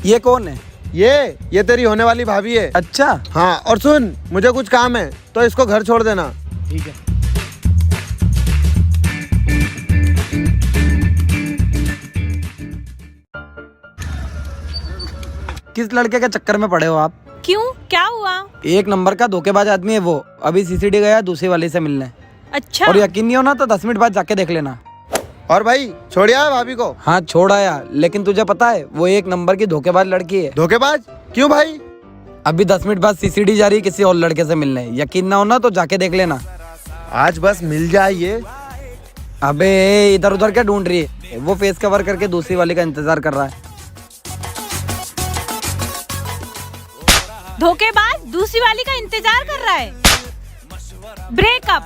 ये कौन है? ये तेरी होने वाली भाभी है। अच्छा। हाँ, और सुन, मुझे कुछ काम है तो इसको घर छोड़ देना। ठीक है। किस लड़के के चक्कर में पड़े हो आप? क्यों, क्या हुआ? एक नंबर का धोखेबाज आदमी है वो। अभी सीसीडी गया दूसरी वाली से मिलने। अच्छा। और यकीन नहीं हो ना तो 10 मिनट बाद जाके देख लेना। और भाई, छोड़िया है भाभी को? हाँ छोड़ आया, लेकिन तुझे पता है वो एक नंबर की धोखेबाज लड़की है। धोखेबाज? क्यों भाई? अभी 10 मिनट बाद सीसीडी जा रही है किसी और लड़के से मिलने। यकीन ना हो ना तो जाके देख लेना। आज बस मिल जाए ये। अबे इधर उधर क्या ढूंढ रही है? वो फेस कवर करके दूसरी वाली का इंतजार कर रहा है। धोखेबाज दूसरी वाली का इंतजार कर रहा है। ब्रेकअप।